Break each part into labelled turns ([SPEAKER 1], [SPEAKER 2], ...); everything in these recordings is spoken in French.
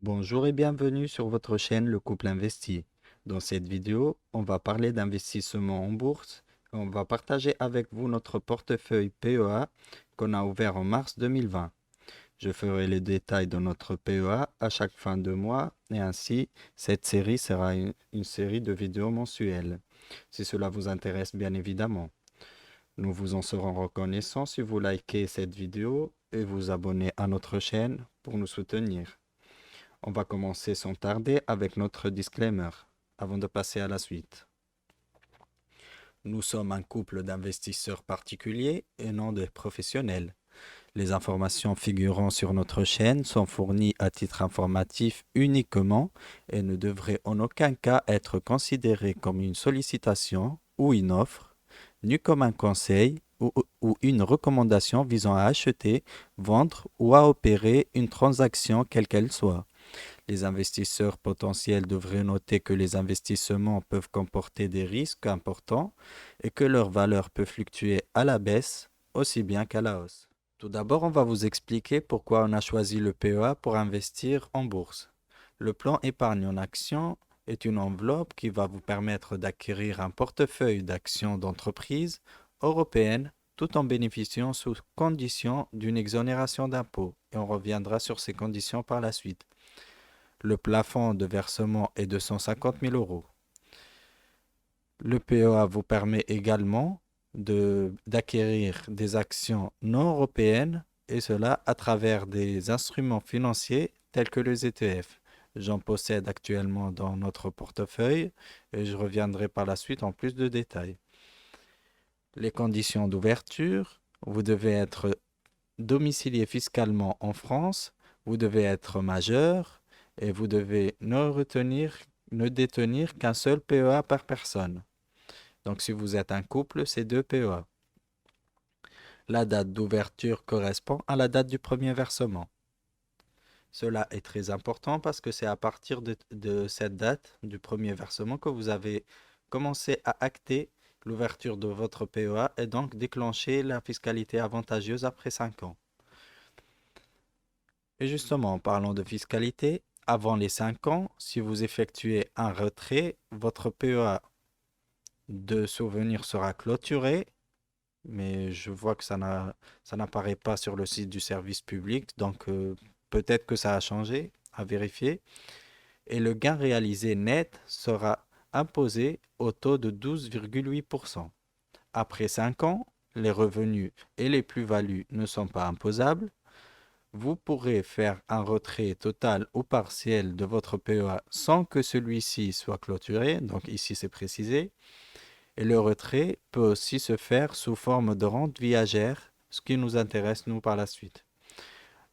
[SPEAKER 1] Bonjour et bienvenue sur votre chaîne Le Couple Investi. Dans cette vidéo, on va parler d'investissement en bourse. On va partager avec vous notre portefeuille PEA qu'on a ouvert en mars 2020. Je ferai les détails de notre PEA à chaque fin de mois et ainsi, cette série sera une série de vidéos mensuelles, si cela vous intéresse bien évidemment. Nous vous en serons reconnaissants si vous likez cette vidéo et vous abonnez à notre chaîne pour nous soutenir. On va commencer sans tarder avec notre disclaimer avant de passer à la suite. Nous sommes un couple d'investisseurs particuliers et non des professionnels. Les informations figurant sur notre chaîne sont fournies à titre informatif uniquement et ne devraient en aucun cas être considérées comme une sollicitation ou une offre, ni comme un conseil ou une recommandation visant à acheter, vendre ou à opérer une transaction quelle qu'elle soit. Les investisseurs potentiels devraient noter que les investissements peuvent comporter des risques importants et que leur valeur peut fluctuer à la baisse aussi bien qu'à la hausse. Tout d'abord, on va vous expliquer pourquoi on a choisi le PEA pour investir en bourse. Le plan épargne en actions est une enveloppe qui va vous permettre d'acquérir un portefeuille d'actions d'entreprises européennes tout en bénéficiant sous condition d'une exonération d'impôts. Et on reviendra sur ces conditions par la suite. Le plafond de versement est de 150 000 euros. Le PEA vous permet également d'acquérir des actions non européennes et cela à travers des instruments financiers tels que les ETF. J'en possède actuellement dans notre portefeuille et je reviendrai par la suite en plus de détails. Les conditions d'ouverture, vous devez être domicilié fiscalement en France, vous devez être majeur et vous devez ne détenir qu'un seul PEA par personne. Donc si vous êtes un couple, c'est 2 PEA. La date d'ouverture correspond à la date du premier versement. Cela est très important parce que c'est à partir de cette date du premier versement que vous avez commencé à acter l'ouverture de votre PEA et donc déclencher la fiscalité avantageuse après 5 ans. Et justement, en parlant de fiscalité, avant les 5 ans, si vous effectuez un retrait, votre PEA de souvenir sera clôturé, mais je vois que ça n'apparaît pas sur le site du service public, donc peut-être que ça a changé, à vérifier. Et le gain réalisé net sera imposé au taux de 12,8%. Après 5 ans, les revenus et les plus-values ne sont pas imposables. Vous pourrez faire un retrait total ou partiel de votre PEA sans que celui-ci soit clôturé, donc ici c'est précisé, et le retrait peut aussi se faire sous forme de rente viagère, ce qui nous intéresse nous par la suite.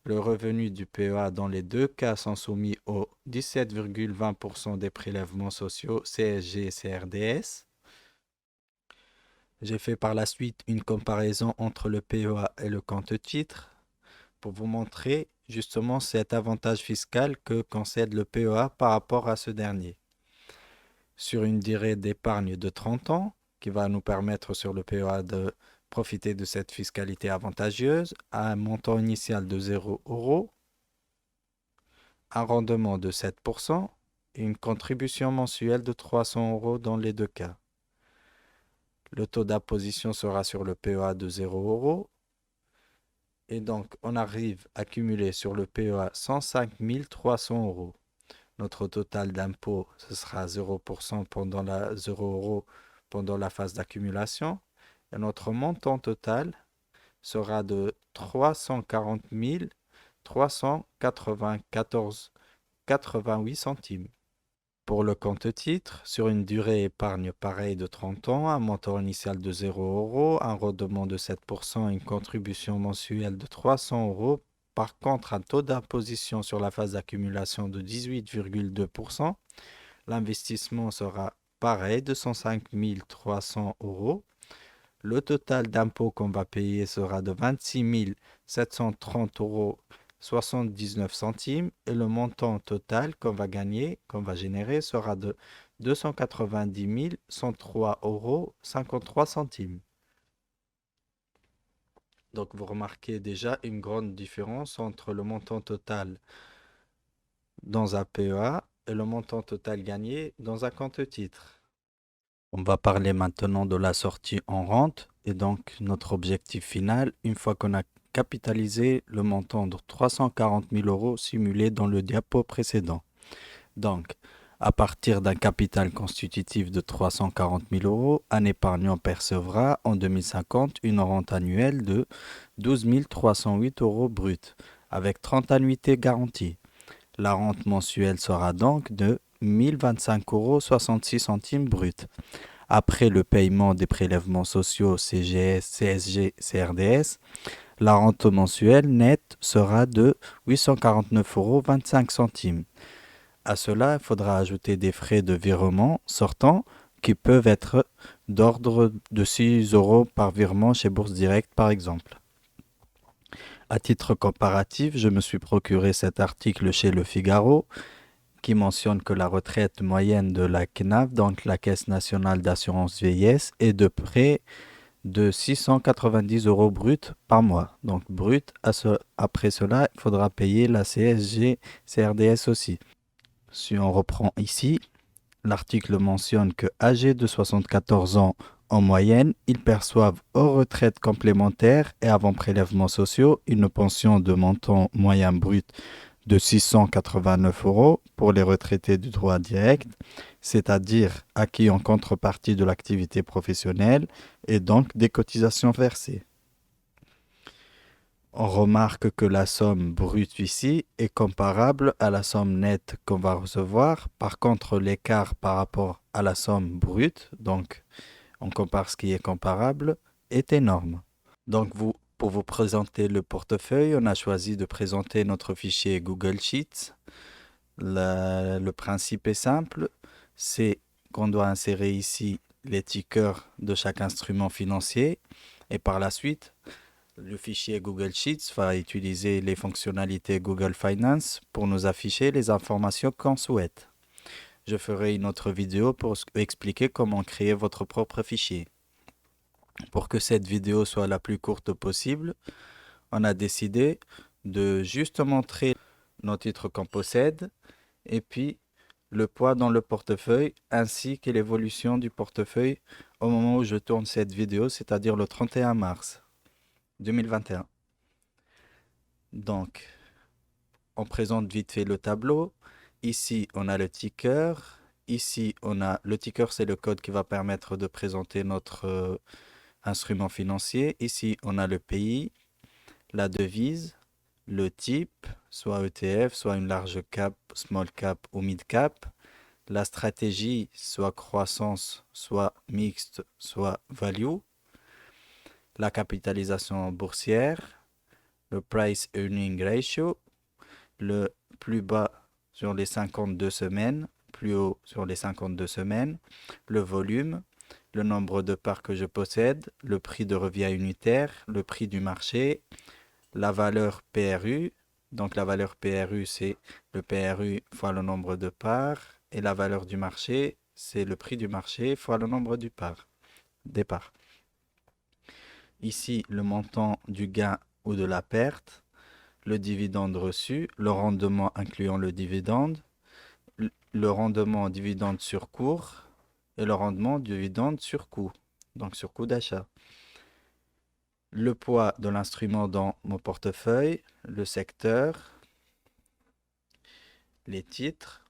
[SPEAKER 1] Le revenu du PEA dans les deux cas sont soumis au 17,20% des prélèvements sociaux CSG et CRDS. J'ai fait par la suite une comparaison entre le PEA et le compte-titre pour vous montrer justement cet avantage fiscal que concède le PEA par rapport à ce dernier. Sur une durée d'épargne de 30 ans, qui va nous permettre sur le PEA de profiter de cette fiscalité avantageuse, à un montant initial de 0 euros, un rendement de 7% et une contribution mensuelle de 300 euros dans les deux cas. Le taux d'imposition sera sur le PEA de 0 euros. Et donc, on arrive à cumuler sur le PEA 105 300 euros. Notre total d'impôt, ce sera 0% pendant 0 euros pendant la phase d'accumulation. Et notre montant total sera de 340 394,88 centimes. Pour le compte-titre, sur une durée épargne pareille de 30 ans, un montant initial de 0 euros, un rendement de 7% et une contribution mensuelle de 300 euros. Par contre, un taux d'imposition sur la phase d'accumulation de 18,2%. L'investissement sera pareil de 105 300 euros. Le total d'impôt qu'on va payer sera de 26 730 euros 79 centimes et le montant total qu'on va gagner, qu'on va générer sera de 290 103 euros 53 centimes. Donc vous remarquez déjà une grande différence entre le montant total dans un PEA et le montant total gagné dans un compte titre. On va parler maintenant de la sortie en rente et donc notre objectif final, une fois qu'on a capitalisé le montant de 340 000 euros simulé dans le diapo précédent. Donc, à partir d'un capital constitutif de 340 000 euros, un épargnant percevra en 2050 une rente annuelle de 12 308 euros brut, avec 30 annuités garanties. La rente mensuelle sera donc de 1025,66 euros brut. Après le paiement des prélèvements sociaux CGS, CSG, CRDS, la rente mensuelle nette sera de 849,25 euros. À cela, il faudra ajouter des frais de virement sortant qui peuvent être d'ordre de 6 euros par virement chez Bourse Direct par exemple. À titre comparatif, je me suis procuré cet article chez Le Figaro qui mentionne que la retraite moyenne de la CNAV, donc la Caisse nationale d'assurance vieillesse, est de près de 690 euros brut par mois. Donc brut, après cela, il faudra payer la CSG, CRDS aussi. Si on reprend ici, l'article mentionne que âgés de 74 ans en moyenne, ils perçoivent hors retraite complémentaire et avant prélèvements sociaux une pension de montant moyen brut de 689 euros pour les retraités du droit direct, c'est-à-dire acquis en contrepartie de l'activité professionnelle et donc des cotisations versées. On remarque que la somme brute ici est comparable à la somme nette qu'on va recevoir. Par contre, l'écart par rapport à la somme brute, donc on compare ce qui est comparable, est énorme. Donc pour vous présenter le portefeuille, on a choisi de présenter notre fichier Google Sheets. Le principe est simple, c'est qu'on doit insérer ici les tickers de chaque instrument financier et par la suite, le fichier Google Sheets va utiliser les fonctionnalités Google Finance pour nous afficher les informations qu'on souhaite. Je ferai une autre vidéo pour expliquer comment créer votre propre fichier. Pour que cette vidéo soit la plus courte possible, on a décidé de juste montrer nos titres qu'on possède et puis le poids dans le portefeuille ainsi que l'évolution du portefeuille au moment où je tourne cette vidéo, c'est-à-dire le 31 mars 2021. Donc, on présente vite fait le tableau. Ici, on a le ticker. Ici, on a le ticker, c'est le code qui va permettre de présenter notre instrument financier. Ici, on a le pays, la devise, le type, soit ETF, soit une large cap, small cap ou mid cap. La stratégie, soit croissance, soit mixte, soit value. La capitalisation boursière, le price earning ratio, le plus bas sur les 52 semaines, plus haut sur les 52 semaines, le volume, le nombre de parts que je possède, le prix de revient unitaire, le prix du marché, la valeur PRU. Donc la valeur PRU, c'est le PRU fois le nombre de parts, et la valeur du marché, c'est le prix du marché fois le nombre des parts. Ici, le montant du gain ou de la perte, le dividende reçu, le rendement incluant le dividende, le rendement dividende sur cours et le rendement dividende sur coût, donc sur coût d'achat. Le poids de l'instrument dans mon portefeuille, le secteur, les titres,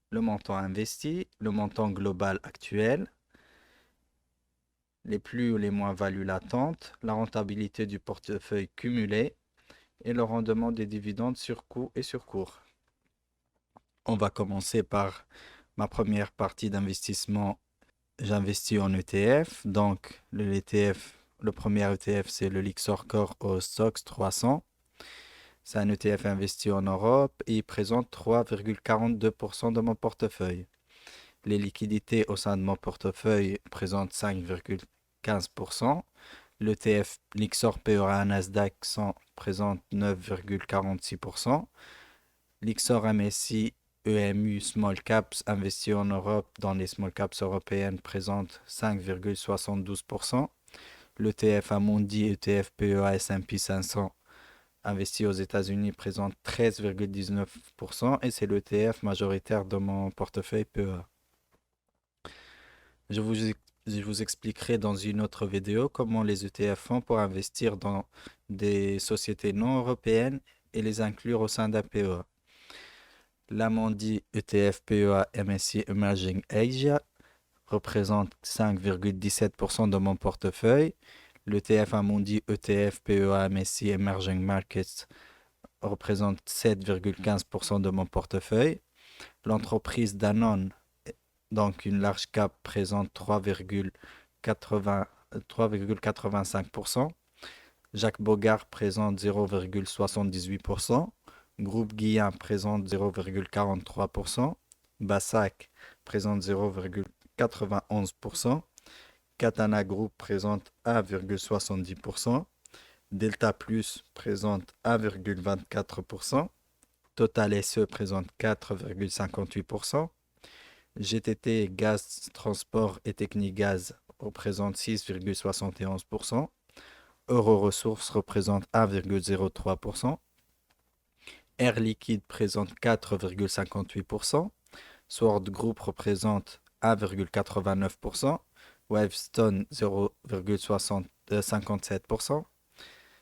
[SPEAKER 1] le montant investi, le montant global actuel, les plus ou les moins-values latentes, la rentabilité du portefeuille cumulé et le rendement des dividendes sur coût et sur cours. On va commencer par ma première partie d'investissement. J'investis en ETF. Donc, le premier ETF, c'est le Lyxor Core au Stoxx 300. C'est un ETF investi en Europe et il présente 3,42% de mon portefeuille. Les liquidités au sein de mon portefeuille présentent 5,15%. L'ETF Lyxor PEA Nasdaq 100 présente 9,46%. Lyxor MSCI EMU Small Caps investi en Europe dans les Small Caps européennes présente 5,72%. L'ETF Amundi ETF PEA S&P 500 investi aux États-Unis présente 13,19% et c'est l'ETF majoritaire de mon portefeuille PEA. Je vous, je vous expliquerai dans une autre vidéo comment les ETF font pour investir dans des sociétés non européennes et les inclure au sein d'un PEA. L'Amundi ETF PEA MSCI Emerging Asia représente 5,17% de mon portefeuille. L'ETF Amundi ETF PEA MSCI Emerging Markets représente 7,15% de mon portefeuille. L'entreprise Danone, donc une large cap, présente 3,85%. Jacques Bogart présente 0,78%. Groupe Guillain présente 0,43%. Bassac présente 0,91%. Katana Group présente 1,70%. Delta Plus présente 1,24%. Total SE présente 4,58%. GTT Gaz Transport et Technigaz représente 6,71%. Euro-Ressources représente 1,03%. Air Liquide présente 4,58%. Sword Group représente 1,89%. Wavestone 0,57%.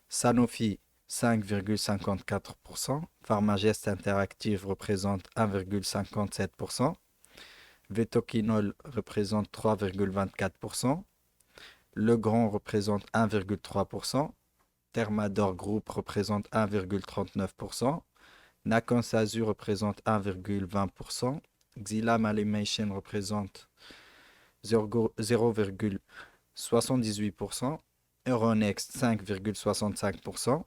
[SPEAKER 1] Sanofi 5,54%. Pharmagest Interactive représente 1,57%. Vetoquinol représente 3,24%. Legrand représente 1,3%. Thermador Group représente 1,39%. Nakon Sazu représente 1,20%. Xylam Animation représente 0,78%. Euronext 5,65%.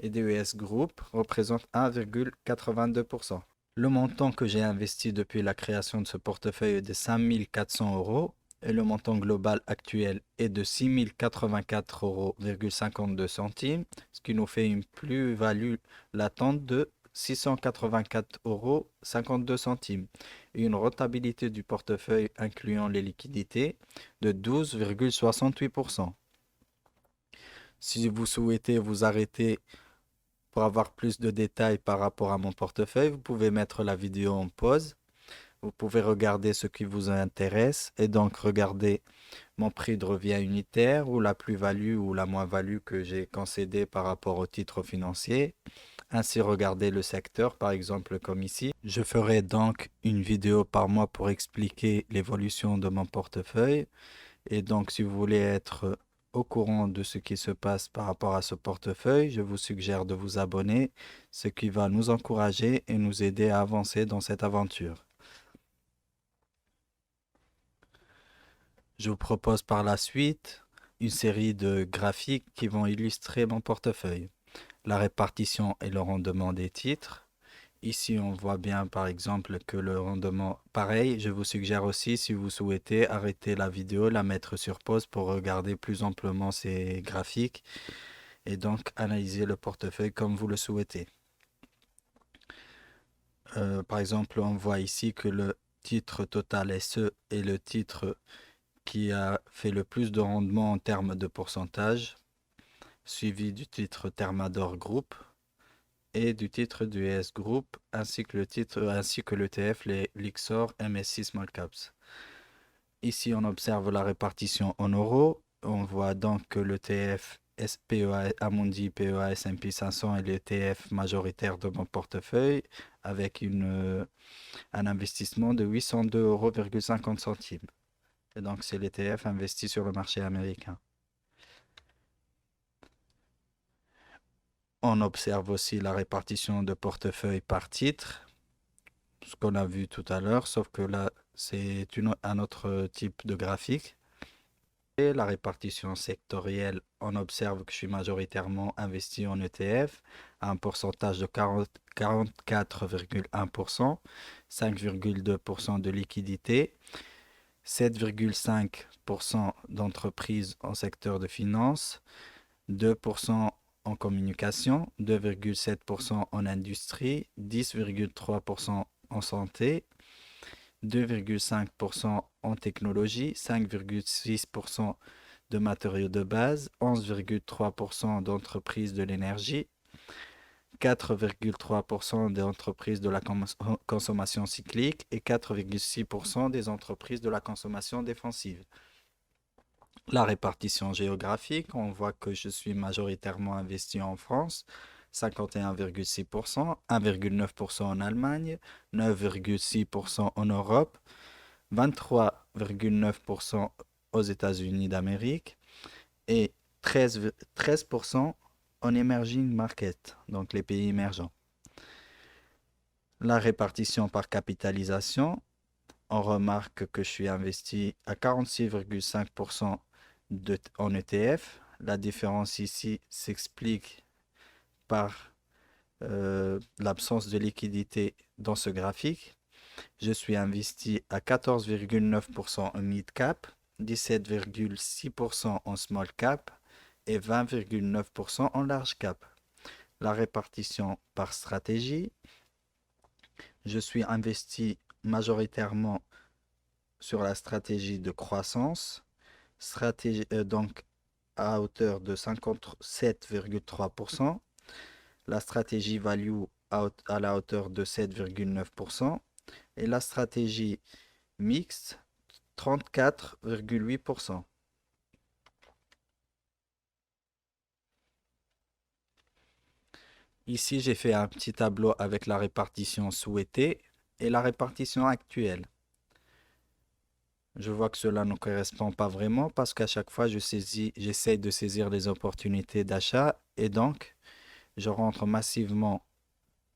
[SPEAKER 1] Et DES Group représente 1,82%. Le montant que j'ai investi depuis la création de ce portefeuille est de 5 400 euros et le montant global actuel est de 6 084,52 €, ce qui nous fait une plus-value latente de 684,52 € et une rentabilité du portefeuille incluant les liquidités de 12,68%. Si vous souhaitez vous arrêter pour avoir plus de détails par rapport à mon portefeuille, vous pouvez mettre la vidéo en pause. Vous pouvez regarder ce qui vous intéresse et donc regarder mon prix de revient unitaire ou la plus-value ou la moins-value que j'ai concédé par rapport au titre financier. Ainsi regarder le secteur, par exemple comme ici. Je ferai donc une vidéo par mois pour expliquer l'évolution de mon portefeuille. Et donc si vous voulez être au courant de ce qui se passe par rapport à ce portefeuille, je vous suggère de vous abonner, ce qui va nous encourager et nous aider à avancer dans cette aventure. Je vous propose par la suite une série de graphiques qui vont illustrer mon portefeuille. La répartition et le rendement des titres. Ici, on voit bien par exemple que le rendement, pareil, je vous suggère aussi, si vous souhaitez, arrêter la vidéo, la mettre sur pause pour regarder plus amplement ces graphiques et donc analyser le portefeuille comme vous le souhaitez. Par exemple, on voit ici que le titre Total SE est le titre qui a fait le plus de rendement en termes de pourcentage, suivi du titre Thermador Group et du titre du ES Group, ainsi que l'ETF, les Lixor MSCI Small Caps. Ici, on observe la répartition en euros. On voit donc que l'ETF PEA, Amundi PEA S&P 500 est l'ETF majoritaire de mon portefeuille avec un investissement de 802,50 €. Et donc, c'est l'ETF investi sur le marché américain. On observe aussi la répartition de portefeuille par titre, ce qu'on a vu tout à l'heure, sauf que là, c'est un autre type de graphique. Et la répartition sectorielle, on observe que je suis majoritairement investi en ETF à un pourcentage de 44,1%, 5,2% de liquidité, 7,5% d'entreprises en secteur de finance, 2% en communication, 2,7% en industrie, 10,3% en santé, 2,5% en technologie, 5,6% de matériaux de base, 11,3% d'entreprises de l'énergie, 4,3% des entreprises de la consommation cyclique et 4,6% des entreprises de la consommation défensive. La répartition géographique, on voit que je suis majoritairement investi en France, 51,6%, 1,9% en Allemagne, 9,6% en Europe, 23,9% aux États-Unis d'Amérique et 13% en emerging market, donc les pays émergents. La répartition par capitalisation, on remarque que je suis investi à 46,5% en ETF. La différence ici s'explique par l'absence de liquidité dans ce graphique. Je suis investi à 14,9% en mid cap, 17,6% en small cap et 20,9% en large cap. La répartition par stratégie, je suis investi majoritairement sur la stratégie de croissance, donc à hauteur de 57,3%, la stratégie value à la hauteur de 7,9% et la stratégie mixte 34,8%. Ici, j'ai fait un petit tableau avec la répartition souhaitée et la répartition actuelle. Je vois que cela ne correspond pas vraiment parce qu'à chaque fois, j'essaie de saisir les opportunités d'achat et donc, je rentre massivement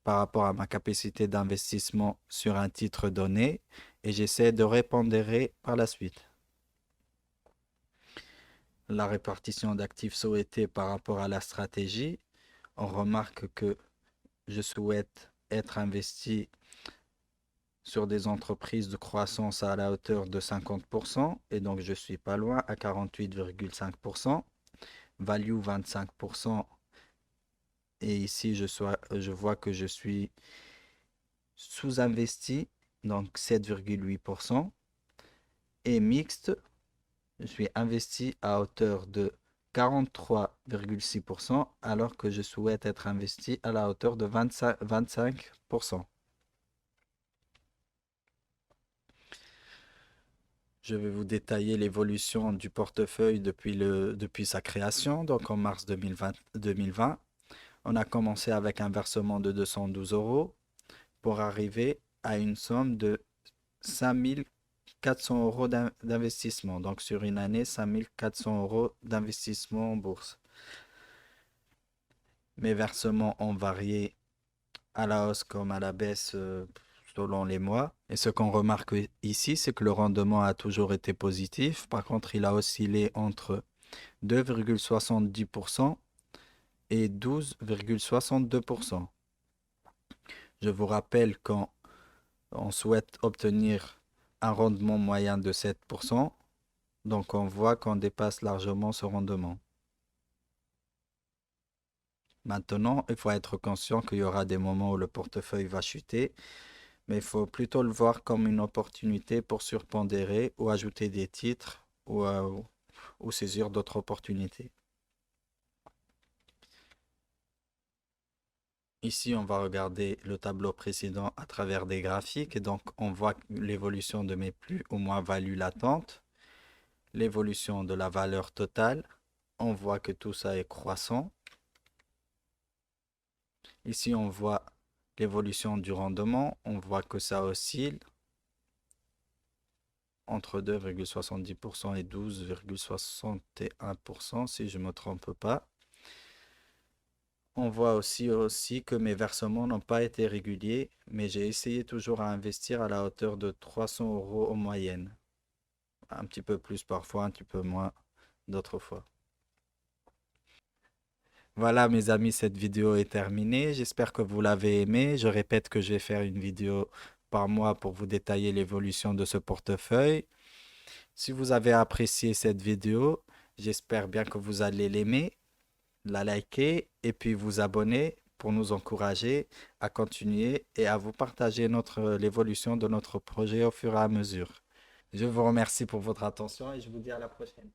[SPEAKER 1] par rapport à ma capacité d'investissement sur un titre donné et j'essaie de répondérer par la suite. La répartition d'actifs souhaités par rapport à la stratégie, on remarque que je souhaite être investi sur des entreprises de croissance à la hauteur de 50% et donc je suis pas loin à 48,5%, value 25% et ici je vois que je suis sous-investi, donc 7,8% et mixte, je suis investi à hauteur de 43,6% alors que je souhaite être investi à la hauteur de 25%. Je vais vous détailler l'évolution du portefeuille depuis sa création, donc en mars 2020. On a commencé avec un versement de 212 euros pour arriver à une somme de 5400 euros d'investissement. Donc sur une année, 5400 euros d'investissement en bourse. Mes versements ont varié à la hausse comme à la baisse selon les mois. Et ce qu'on remarque ici, c'est que le rendement a toujours été positif. Par contre, il a oscillé entre 2,70% et 12,62%. Je vous rappelle quand on souhaite obtenir un rendement moyen de 7%, donc on voit qu'on dépasse largement ce rendement. Maintenant, il faut être conscient qu'il y aura des moments où le portefeuille va chuter, mais il faut plutôt le voir comme une opportunité pour surpondérer ou ajouter des titres ou saisir d'autres opportunités. Ici, on va regarder le tableau précédent à travers des graphiques et donc on voit l'évolution de mes plus ou moins values latentes, l'évolution de la valeur totale, on voit que tout ça est croissant. Ici, on voit l'évolution du rendement, on voit que ça oscille entre 2,70% et 12,61% si je ne me trompe pas. On voit aussi que mes versements n'ont pas été réguliers, mais j'ai essayé toujours à investir à la hauteur de 300 euros en moyenne. Un petit peu plus parfois, un petit peu moins d'autres fois. Voilà mes amis, cette vidéo est terminée. J'espère que vous l'avez aimée. Je répète que je vais faire une vidéo par mois pour vous détailler l'évolution de ce portefeuille. Si vous avez apprécié cette vidéo, j'espère bien que vous allez l'aimer, la liker et puis vous abonner pour nous encourager à continuer et à vous partager l'évolution de notre projet au fur et à mesure. Je vous remercie pour votre attention et je vous dis à la prochaine.